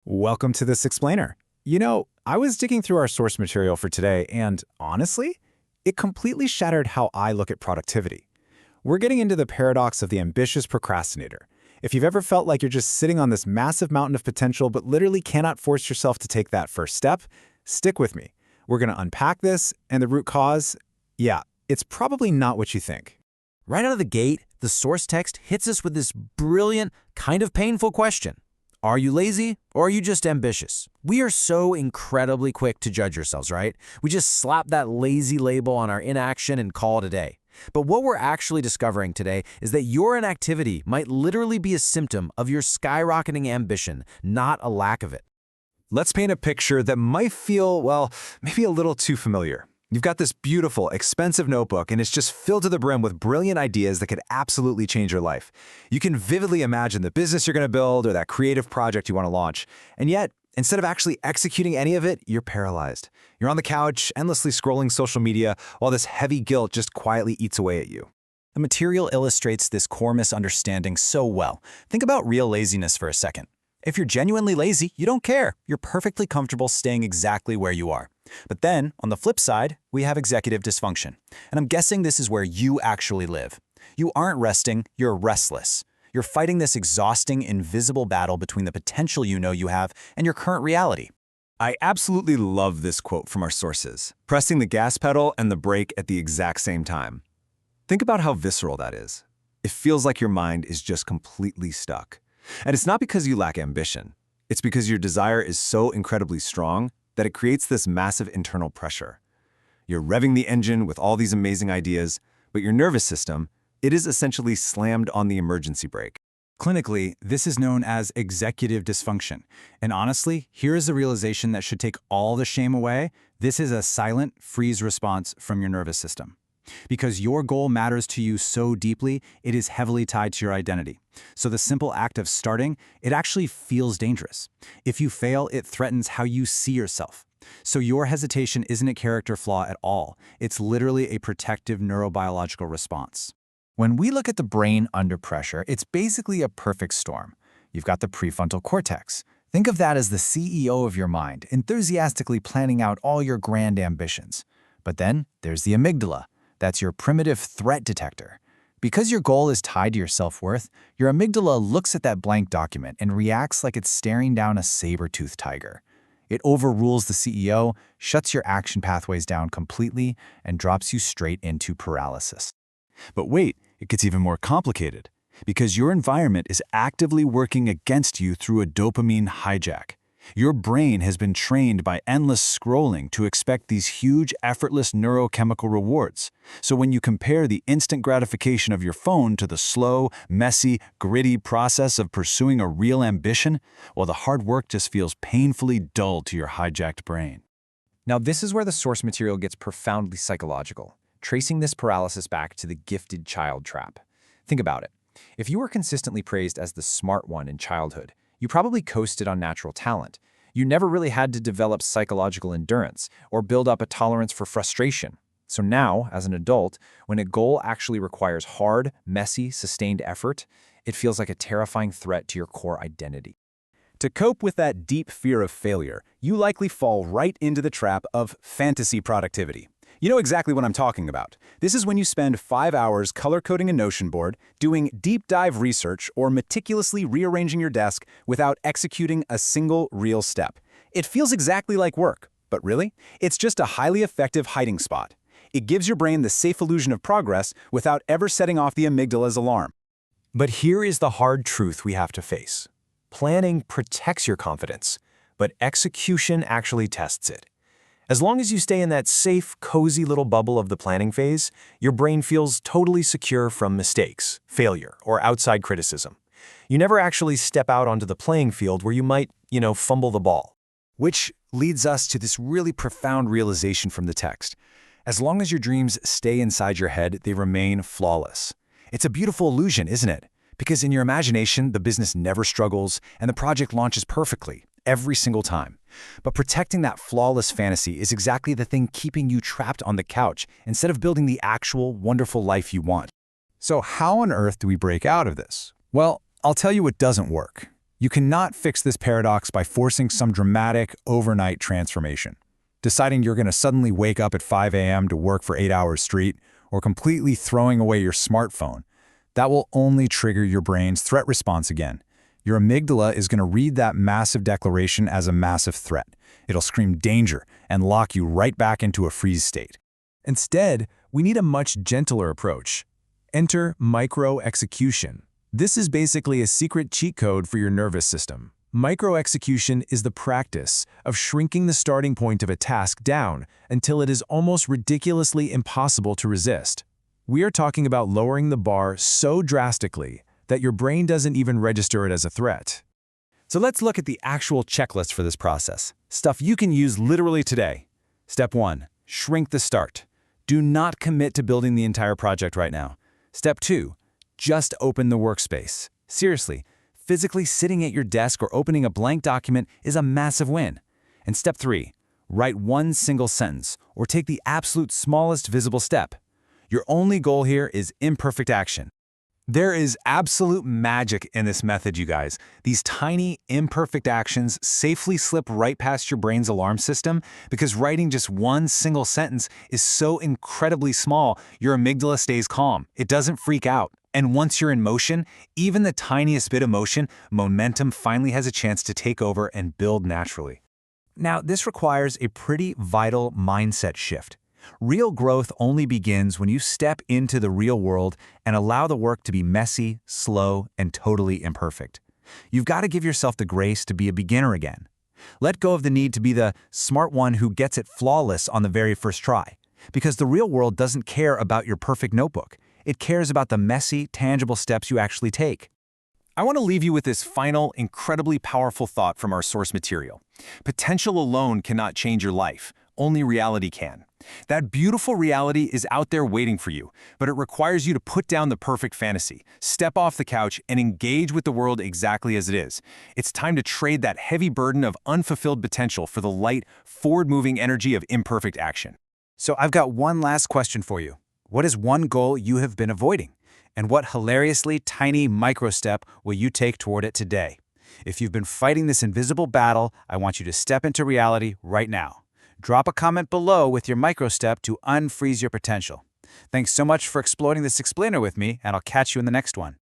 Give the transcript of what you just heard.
Welcome to this explainer. I was digging through our source material for today, and honestly, it completely shattered how I look at productivity. We're getting into the paradox of the ambitious procrastinator. If you've ever felt like you're just sitting on this massive mountain of potential but literally cannot force yourself to take that first step, stick with me. We're going to unpack this, and the root cause, yeah, it's probably not what you think. Right out of the gate, the source text hits us with this brilliant, kind of painful question. Are you lazy or are you just ambitious? We are so incredibly quick to judge ourselves, right? We just slap that lazy label on our inaction and call it a day. But what we're actually discovering today is that your inactivity might literally be a symptom of your skyrocketing ambition, not a lack of it. Let's paint a picture that might feel, well, maybe a little too familiar. You've got this beautiful, expensive notebook, and it's just filled to the brim with brilliant ideas that could absolutely change your life. You can vividly imagine the business you're going to build or that creative project you want to launch. And yet, instead of actually executing any of it, you're paralyzed. You're on the couch, endlessly scrolling social media, while this heavy guilt just quietly eats away at you. The material illustrates this core misunderstanding so well. Think about real laziness for a second. If you're genuinely lazy, you don't care. You're perfectly comfortable staying exactly where you are. But then, on the flip side, we have executive dysfunction. And I'm guessing this is where you actually live. You aren't resting, you're restless. You're fighting this exhausting, invisible battle between the potential you know you have and your current reality. I absolutely love this quote from our sources, pressing the gas pedal and the brake at the exact same time. Think about how visceral that is. It feels like your mind is just completely stuck. And it's not because you lack ambition. It's because your desire is so incredibly strong that it creates this massive internal pressure. You're revving the engine with all these amazing ideas, but your nervous system, it is essentially slammed on the emergency brake. Clinically, this is known as executive dysfunction. And honestly, here is a realization that should take all the shame away. This is a silent freeze response from your nervous system. Because your goal matters to you so deeply, it is heavily tied to your identity. So the simple act of starting, it actually feels dangerous. If you fail, it threatens how you see yourself. So your hesitation isn't a character flaw at all. It's literally a protective neurobiological response. When we look at the brain under pressure, it's basically a perfect storm. You've got the prefrontal cortex. Think of that as the CEO of your mind, enthusiastically planning out all your grand ambitions. But then there's the amygdala. That's your primitive threat detector. Because your goal is tied to your self-worth, your amygdala looks at that blank document and reacts like it's staring down a saber-toothed tiger. It overrules the CEO, shuts your action pathways down completely, and drops you straight into paralysis. But wait, it gets even more complicated, because your environment is actively working against you through a dopamine hijack. Your brain has been trained by endless scrolling to expect these huge, effortless neurochemical rewards. So when you compare the instant gratification of your phone to the slow, messy, gritty process of pursuing a real ambition, well, the hard work just feels painfully dull to your hijacked brain. Now, this is where the source material gets profoundly psychological, tracing this paralysis back to the gifted child trap. Think about it. If you were consistently praised as the smart one in childhood, you probably coasted on natural talent. You never really had to develop psychological endurance or build up a tolerance for frustration. So now, as an adult, when a goal actually requires hard, messy, sustained effort, it feels like a terrifying threat to your core identity. To cope with that deep fear of failure, you likely fall right into the trap of fantasy productivity. You know exactly what I'm talking about. This is when you spend 5 hours color-coding a Notion board, doing deep-dive research, or meticulously rearranging your desk without executing a single real step. It feels exactly like work, but really, it's just a highly effective hiding spot. It gives your brain the safe illusion of progress without ever setting off the amygdala's alarm. But here is the hard truth we have to face. Planning protects your confidence, but execution actually tests it. As long as you stay in that safe, cozy little bubble of the planning phase, your brain feels totally secure from mistakes, failure, or outside criticism. You never actually step out onto the playing field where you might, fumble the ball. Which leads us to this really profound realization from the text. As long as your dreams stay inside your head, they remain flawless. It's a beautiful illusion, isn't it? Because in your imagination, the business never struggles and the project launches perfectly, every single time. But protecting that flawless fantasy is exactly the thing keeping you trapped on the couch instead of building the actual, wonderful life you want. So how on earth do we break out of this? Well, I'll tell you what doesn't work. You cannot fix this paradox by forcing some dramatic, overnight transformation. Deciding you're going to suddenly wake up at 5 a.m. to work for 8 hours straight, or completely throwing away your smartphone. That will only trigger your brain's threat response again. Your amygdala is going to read that massive declaration as a massive threat. It'll scream danger and lock you right back into a freeze state. Instead, we need a much gentler approach. Enter micro-execution. This is basically a secret cheat code for your nervous system. Micro-execution is the practice of shrinking the starting point of a task down until it is almost ridiculously impossible to resist. We are talking about lowering the bar so drastically that your brain doesn't even register it as a threat. So let's look at the actual checklist for this process. Stuff you can use literally today. Step 1. Shrink the start. Do not commit to building the entire project right now. Step 2. Just open the workspace. Seriously, physically sitting at your desk or opening a blank document is a massive win. And step 3. Write one single sentence or take the absolute smallest visible step. Your only goal here is imperfect action. There is absolute magic in this method, you guys. These tiny, imperfect actions safely slip right past your brain's alarm system because writing just one single sentence is so incredibly small, your amygdala stays calm. It doesn't freak out. And once you're in motion, even the tiniest bit of motion, momentum finally has a chance to take over and build naturally. Now, this requires a pretty vital mindset shift. Real growth only begins when you step into the real world and allow the work to be messy, slow, and totally imperfect. You've got to give yourself the grace to be a beginner again. Let go of the need to be the smart one who gets it flawless on the very first try. Because the real world doesn't care about your perfect notebook. It cares about the messy, tangible steps you actually take. I want to leave you with this final, incredibly powerful thought from our source material. Potential alone cannot change your life. Only reality can. That beautiful reality is out there waiting for you, but it requires you to put down the perfect fantasy, step off the couch, and engage with the world exactly as it is. It's time to trade that heavy burden of unfulfilled potential for the light, forward-moving energy of imperfect action. So I've got one last question for you. What is one goal you have been avoiding? And what hilariously tiny micro-step will you take toward it today? If you've been fighting this invisible battle, I want you to step into reality right now. Drop a comment below with your micro-step to unfreeze your potential. Thanks so much for exploring this explainer with me, and I'll catch you in the next one.